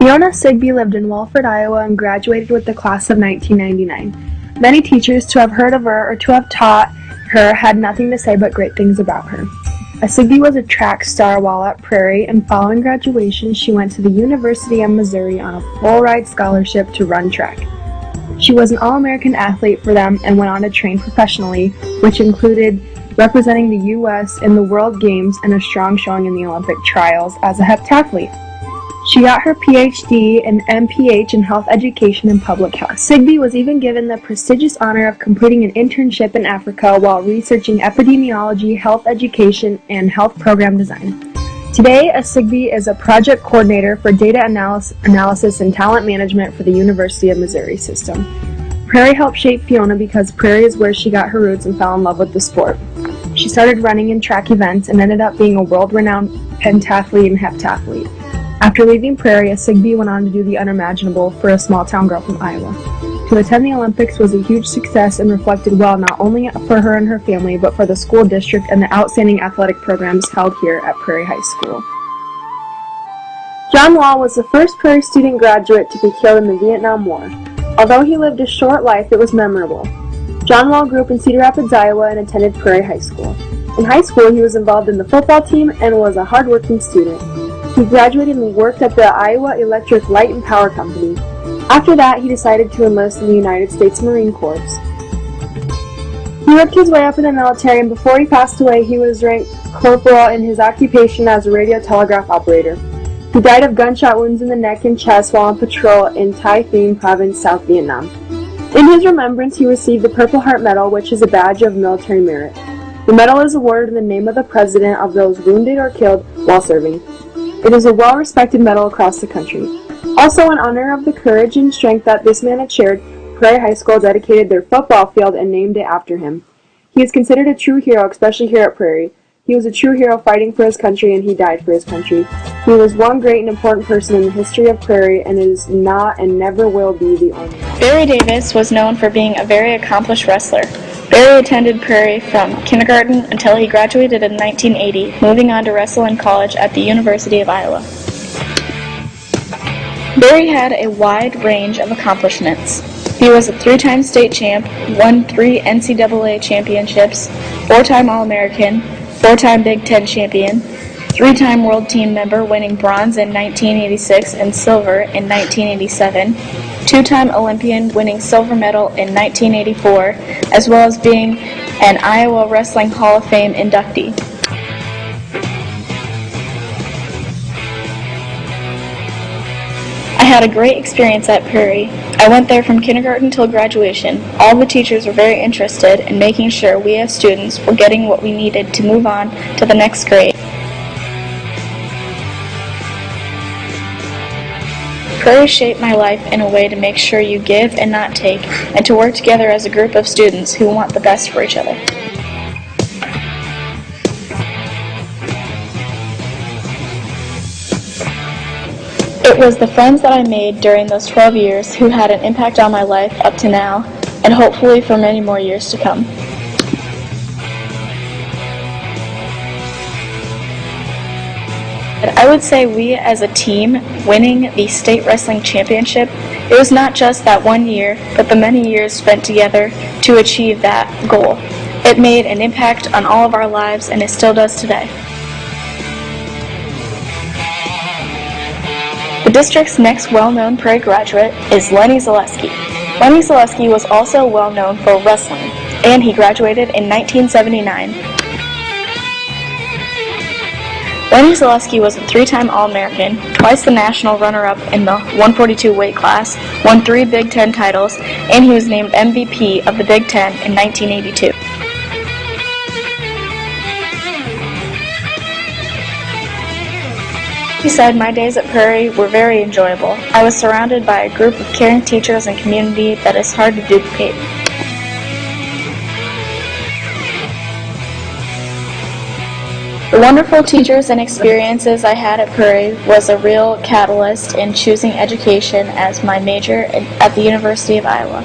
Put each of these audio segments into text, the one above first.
Fiona Sigbee lived in Walford, Iowa and graduated with the class of 1999. Many teachers to have heard of her or to have taught her had nothing to say but great things about her. Sigbee was a track star while at Prairie, and following graduation she went to the University of Missouri on a full-ride scholarship to run track. She was an All-American athlete for them and went on to train professionally, which included representing the U.S. in the World Games and a strong showing in the Olympic trials as a heptathlete. She got her Ph.D. and MPH in health education and public health. Sigbee was even given the prestigious honor of completing an internship in Africa while researching epidemiology, health education, and health program design. Today, Sigbee is a project coordinator for data analysis and talent management for the University of Missouri system. Prairie helped shape Fiona because Prairie is where she got her roots and fell in love with the sport. She started running in track events and ended up being a world-renowned pentathlete and heptathlete. After leaving Prairie, Sigbee went on to do the unimaginable for a small-town girl from Iowa. To attend the Olympics was a huge success and reflected well not only for her and her family, but for the school district and the outstanding athletic programs held here at Prairie High School. John Wall was the first Prairie student graduate to be killed in the Vietnam War. Although he lived a short life, it was memorable. John Wall grew up in Cedar Rapids, Iowa, and attended Prairie High School. In high school, he was involved in the football team and was a hardworking student. He graduated and worked at the Iowa Electric Light and Power Company. After that, he decided to enlist in the United States Marine Corps. He worked his way up in the military, and before he passed away, he was ranked corporal in his occupation as a radio telegraph operator. He died of gunshot wounds in the neck and chest while on patrol in Tay Thiem Province, South Vietnam. In his remembrance, he received the Purple Heart Medal, which is a badge of military merit. The medal is awarded in the name of the President of those wounded or killed while serving. It is a well-respected medal across the country. Also, in honor of the courage and strength that this man had shared, Prairie High School dedicated their football field and named it after him. He is considered a true hero, especially here at Prairie. He was a true hero fighting for his country, and he died for his country. He was one great and important person in the history of Prairie, and is not and never will be the only one. Barry Davis was known for being a very accomplished wrestler. Barry attended Prairie from kindergarten until he graduated in 1980, moving on to wrestle in college at the University of Iowa. Barry had a wide range of accomplishments. He was a 3-time state champ, won 3 NCAA championships, 4-time All-American, 4-time Big Ten champion, 3-time World Team member, winning bronze in 1986 and silver in 1987, 2-time Olympian, winning silver medal in 1984, as well as being an Iowa Wrestling Hall of Fame inductee. I had a great experience at Prairie. I went there from kindergarten till graduation. All the teachers were very interested in making sure we as students were getting what we needed to move on to the next grade. Prairie shaped my life in a way to make sure you give and not take, and to work together as a group of students who want the best for each other. It was the friends that I made during those 12 years who had an impact on my life up to now, and hopefully for many more years to come. I would say we as a team winning the state wrestling championship, it was not just that one year, but the many years spent together to achieve that goal. It made an impact on all of our lives, and it still does today. The district's next well-known Prairie graduate is Lenny Zaleski. Lenny Zaleski was also well known for wrestling, and he graduated in 1979. Lenny Zaleski was a 3-time All-American, twice the national runner-up in the 142 weight class, won 3 Big Ten titles, and he was named MVP of the Big Ten in 1982. He said, "My days at Prairie were very enjoyable. I was surrounded by a group of caring teachers and community that is hard to duplicate." The wonderful teachers and experiences I had at Prairie was a real catalyst in choosing education as my major at the University of Iowa.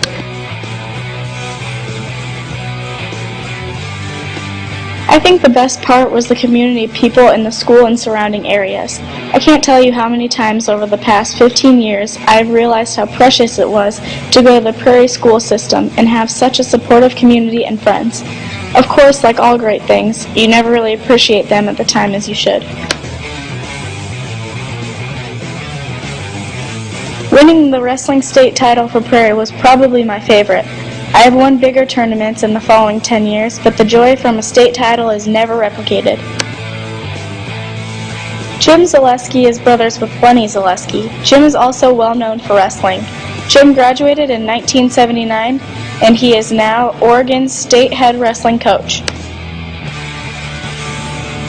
I think the best part was the community of people in the school and surrounding areas. I can't tell you how many times over the past 15 years I've realized how precious it was to go to the Prairie school system and have such a supportive community and friends. Of course, like all great things, you never really appreciate them at the time as you should. Winning the wrestling state title for Prairie was probably my favorite. I have won bigger tournaments in the following 10 years, but the joy from a state title is never replicated. Jim Zaleski is brothers with Lenny Zaleski. Jim is also well known for wrestling. Jim graduated in 1979, and he is now Oregon's state head wrestling coach.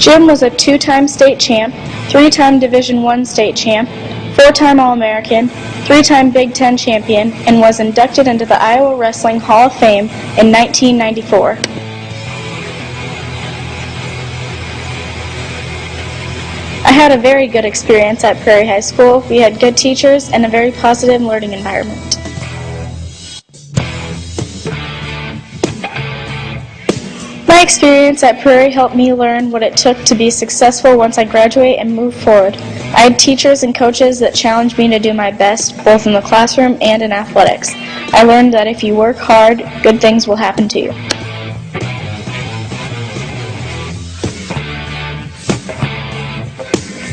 Jim was a 2-time state champ, 3-time Division I state champ, 4-time All-American, 3-time Big Ten champion, and was inducted into the Iowa Wrestling Hall of Fame in 1994. I had a very good experience at Prairie High School. We had good teachers and a very positive learning environment. My experience at Prairie helped me learn what it took to be successful once I graduate and move forward. I had teachers and coaches that challenged me to do my best, both in the classroom and in athletics. I learned that if you work hard, good things will happen to you.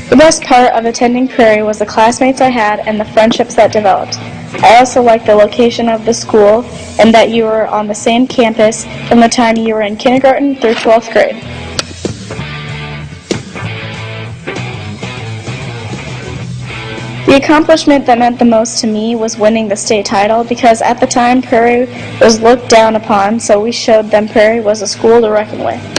The best part of attending Prairie was the classmates I had and the friendships that developed. I also liked the location of the school and that you were on the same campus from the time you were in kindergarten through 12th grade. The accomplishment that meant the most to me was winning the state title because at the time Prairie was looked down upon, so we showed them Prairie was a school to reckon with.